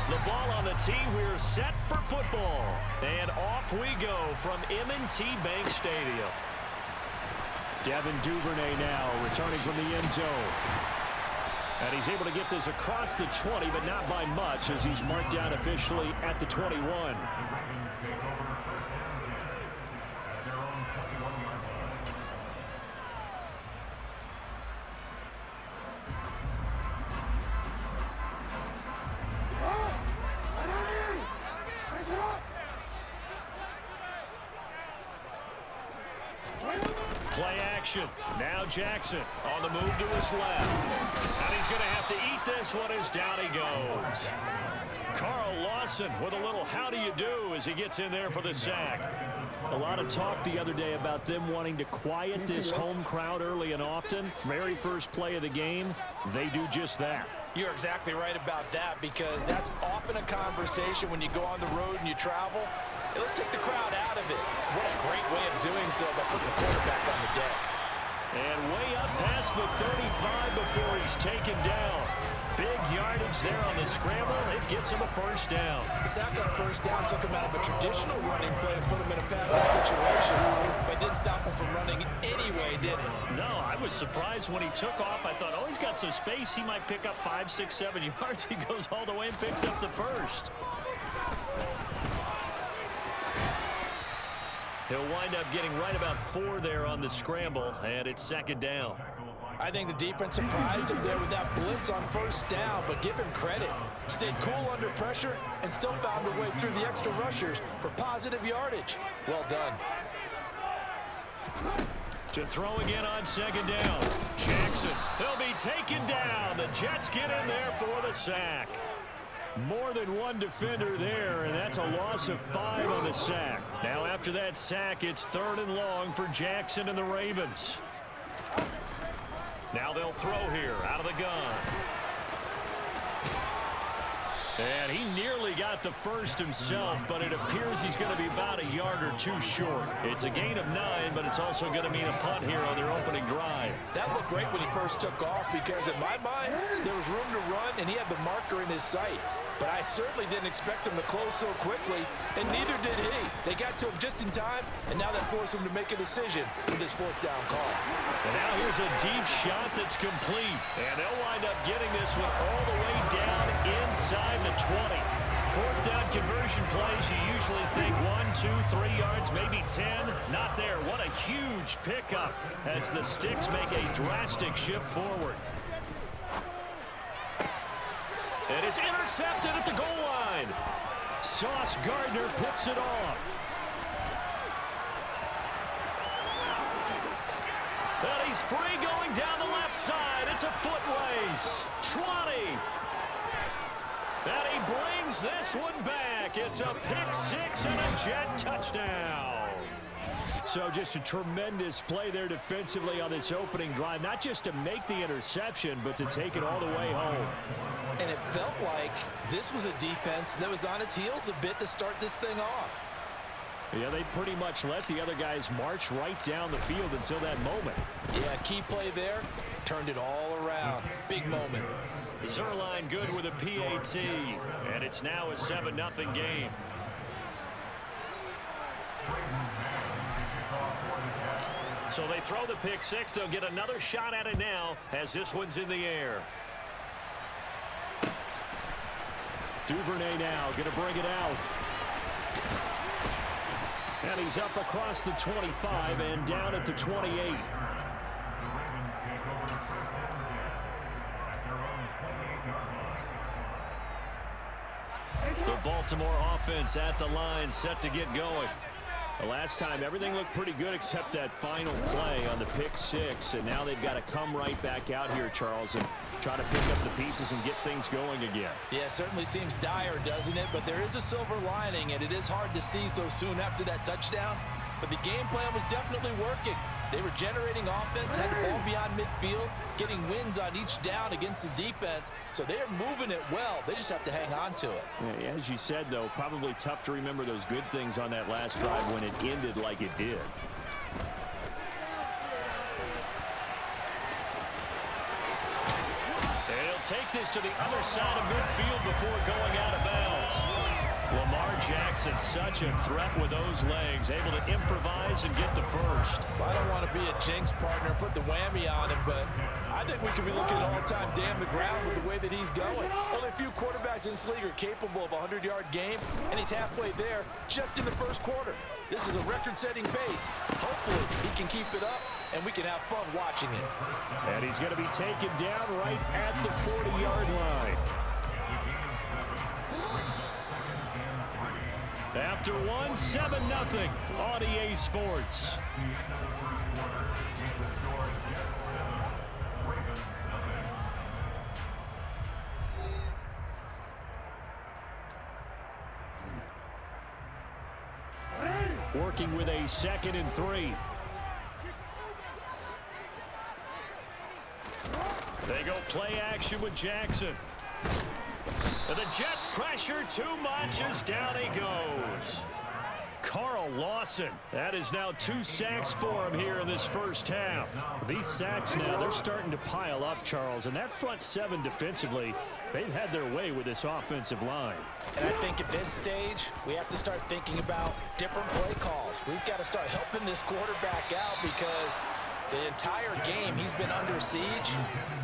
The ball on the tee. We're set for football. And off we go from M&T Bank Stadium. Devin Duvernay now returning from the end zone. And he's able to get this across the 20, but not by much as he's marked down officially at the 21. Play action. Now Jackson on the move to his left. And he's going to have to eat this one as down he goes. Carl Lawson with a little how do you do as he gets in there for the sack. A lot of talk the other day about them wanting to quiet this home crowd early and often. Very first play of the game, they do just that. You're exactly right about that, because that's often a conversation when you go on the road and you travel. Hey, let's take the crowd out of it. What a great way of doing so by putting the quarterback on the deck. And way up past the 35 before he's taken down. Big yardage there on the scramble. It gets him a first down. The sack on first down took him out of a traditional running play and put him in a passing situation, but didn't stop him from running anyway, did it? No, I was surprised when he took off. I thought, oh, he's got some space. He might pick up 5, 6, 7 yards. He goes all the way and picks up the first. He'll wind up getting right about 4 there on the scramble, and it's second down. I think the defense surprised him there with that blitz on first down, but give him credit. Stayed cool under pressure and still found a way through the extra rushers for positive yardage. Well done. To throw again on second down. Jackson, he'll be taken down. The Jets get in there for the sack. More than one defender there, and that's a loss of 5 on the sack. Now after that sack, it's 3rd and long for Jackson and the Ravens. Now they'll throw here out of the gun. And he nearly got the first himself, but it appears he's going to be about a yard or 2 short. It's a gain of 9, but it's also going to mean a punt here on their opening drive. That looked great when he first took off, because in my mind, there was room to run, and he had the marker in his sight. But I certainly didn't expect him to close so quickly, and neither did he. They got to him just in time, and now that forced him to make a decision with this 4th down call. And now here's a deep shot that's complete. And they'll wind up getting this one all the way down inside the 20. 4th down conversion plays, you usually think 1, 2, 3 yards, maybe 10. Not there. What a huge pickup as the Sticks make a drastic shift forward. And it's intercepted at the goal line. Sauce Gardner picks it off. And he's free going down the left side. It's a foot race. 20. And he brings this one back. It's a pick 6 and a Jet touchdown. So just a tremendous play there defensively on this opening drive. Not just to make the interception, but to take it all the way home. And it felt like this was a defense that was on its heels a bit to start this thing off. Yeah, they pretty much let the other guys march right down the field until that moment. Yeah, key play there. Turned it all around. Big moment. Zerline good with a PAT. And it's now a 7-0 game. So they throw the pick 6. They'll get another shot at it now as this one's in the air. Duvernay now going to bring it out. And he's up across the 25 and down at the 28. The Baltimore offense at the line, set to get going. The last time, everything looked pretty good except that final play on the pick 6. And now they've got to come right back out here, Charles, and try to pick up the pieces and get things going again. Yeah, it certainly seems dire, doesn't it? But there is a silver lining, and it is hard to see so soon after that touchdown. But the game plan was definitely working. They were generating offense, had the ball beyond midfield, getting wins on each down against the defense. So they're moving it well. They just have to hang on to it. Yeah, as you said, though, probably tough to remember those good things on that last drive when it ended like it did. take this to the other side of midfield before going out of bounds. Lamar Jackson, such a threat with those legs, able to improvise and get the first. Well, I don't want to be a jinx partner, put the whammy on him, but I think we could be looking at all-time damn the ground with the way that he's going. Only a few quarterbacks in this league are capable of a 100-yard game, and he's halfway there just in the first quarter. This is a record-setting pace. Hopefully, he can keep it up, and we can have fun watching it. And he's going to be taken down right at the 40-yard line. After one, 7-0 on EA Sports. Working with a 2nd and 3. They go play action with Jackson. And the Jets pressure too much as down he goes. Carl Lawson. That is now 2 sacks for him here in this first half. These sacks now, they're starting to pile up, Charles. And that front 7 defensively, they've had their way with this offensive line. And I think at this stage, we have to start thinking about different play calls. We've got to start helping this quarterback out because the entire game he's been under siege.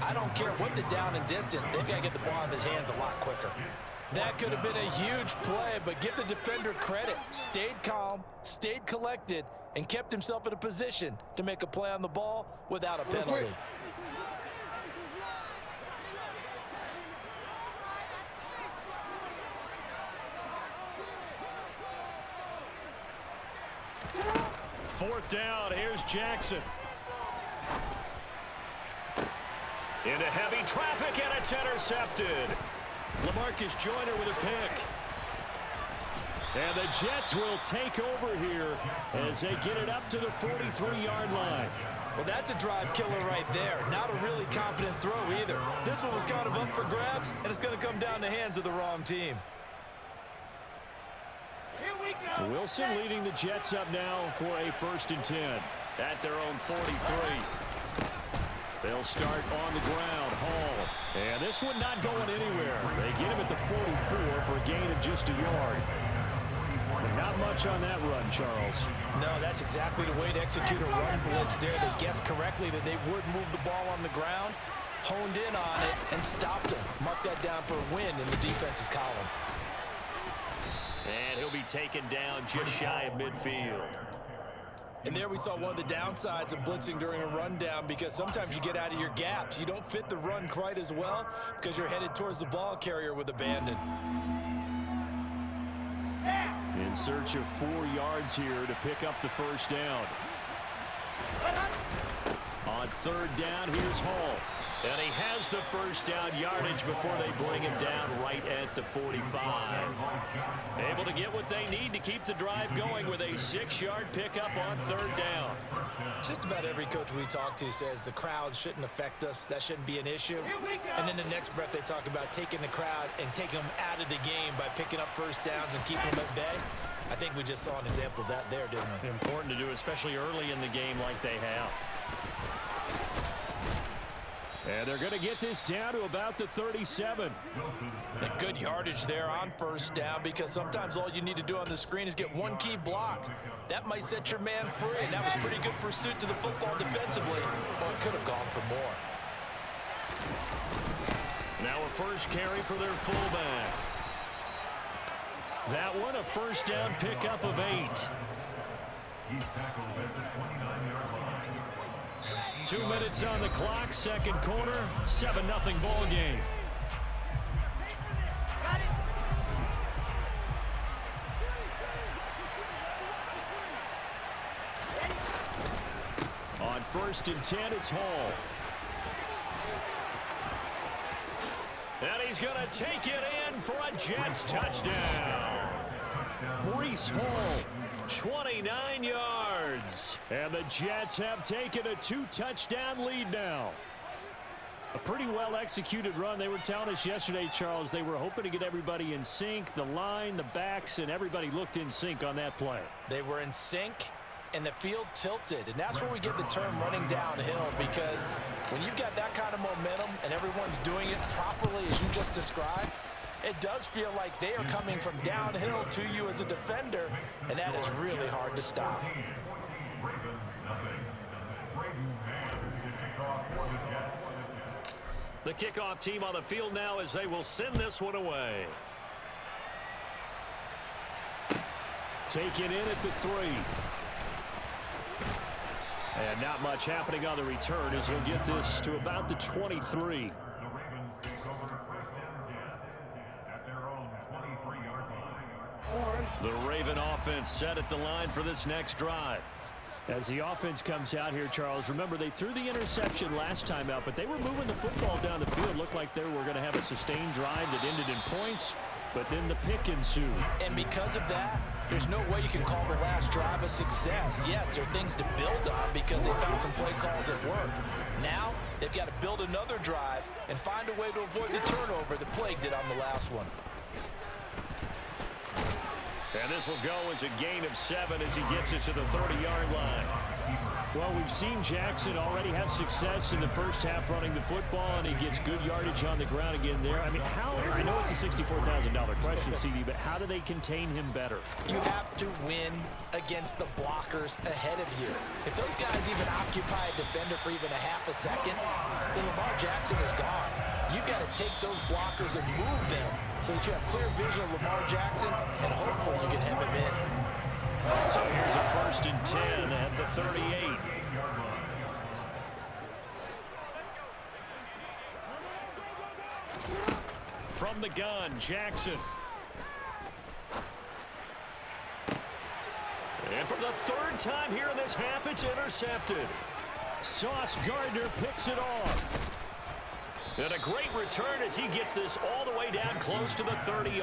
I don't care what the down and distance, they've got to get the ball in his hands a lot quicker. That could have been a huge play, but give the defender credit. Stayed calm, stayed collected, and kept himself in a position to make a play on the ball without a penalty. Fourth down, here's Jackson. Into heavy traffic, and it's intercepted. LaMarcus Joyner with a pick. And the Jets will take over here as they get it up to the 43-yard line. Well, that's a drive killer right there. Not a really confident throw either. This one was kind of up for grabs, and it's going to come down the hands of the wrong team. Wilson leading the Jets up now for a 1st and 10 at their own 43. They'll start on the ground. Hall. And this one not going anywhere. They get him at the 44 for a gain of just a yard. But not much on that run, Charles. No, that's exactly the way to execute a run blitz there. They guessed correctly that they would move the ball on the ground, honed in on it, and stopped him. Mark that down for a win in the defense's column. And he'll be taken down just shy of midfield. And there we saw one of the downsides of blitzing during a rundown because sometimes you get out of your gaps. You don't fit the run quite as well because you're headed towards the ball carrier with abandon. In search of 4 yards here to pick up the first down. On 3rd down, here's Hall. And he has the first down yardage before they bring him down right at the 45. Able to get what they need to keep the drive going with a 6-yard pickup on 3rd down. Just about every coach we talk to says the crowd shouldn't affect us. That shouldn't be an issue. And in the next breath, they talk about taking the crowd and taking them out of the game by picking up first downs and keeping them at bay. I think we just saw an example of that there, didn't we? Important to do, especially early in the game like they have. And they're going to get this down to about the 37. And good yardage there on first down because sometimes all you need to do on the screen is get one key block. That might set your man free, and that was pretty good pursuit to the football defensively. Well, it could have gone for more. Now a first carry for their fullback. That one a first down pickup of 8. He's tackled at the 29-yard line. 2 minutes on the clock, second quarter, 7-0 ball game. On 1st and 10, it's Hall. And he's going to take it in for a Jets touchdown. Breece Hall, 29 yards. And the Jets have taken a 2-touchdown lead now. A pretty well-executed run. They were telling us yesterday, Charles, they were hoping to get everybody in sync. The line, the backs, and everybody looked in sync on that play. They were in sync, And the field tilted, and that's where we get the term running downhill, because when you've got that kind of momentum and everyone's doing it properly as you just described, it does feel like they are coming from downhill to you as a defender, and that is really hard to stop. The kickoff team on the field now as they will send this one away. Taken in at the 3. And not much happening on the return as he'll get this to about the 23. The Raven offense set at the line for this next drive. As the offense comes out here, Charles, remember they threw the interception last time out, but they were moving the football down the field. Looked like they were going to have a sustained drive that ended in points, but then the pick ensued. And because of that, there's no way you can call the last drive a success. Yes, there are things to build on because they found some play calls at work. Now, they've got to build another drive and find a way to avoid the turnover that plagued it on the last one. And this will go as a gain of 7 as he gets it to the 30-yard line. Well, we've seen Jackson already have success in the first half running the football, and he gets good yardage on the ground again there. I mean, I know it's a $64,000 question, CD, but how do they contain him better? You have to win against the blockers ahead of you. If those guys even occupy a defender for even a half a second, then Lamar Jackson is gone. You've got to take those blockers and move them so that you have clear vision of Lamar Jackson, and hopefully you can hem him in. So here's a 1st and 10 at the 38. From the gun, Jackson. And for the 3rd time here in this half, it's intercepted. Sauce Gardner picks it off. And a great return as he gets this all the way down close to the 30.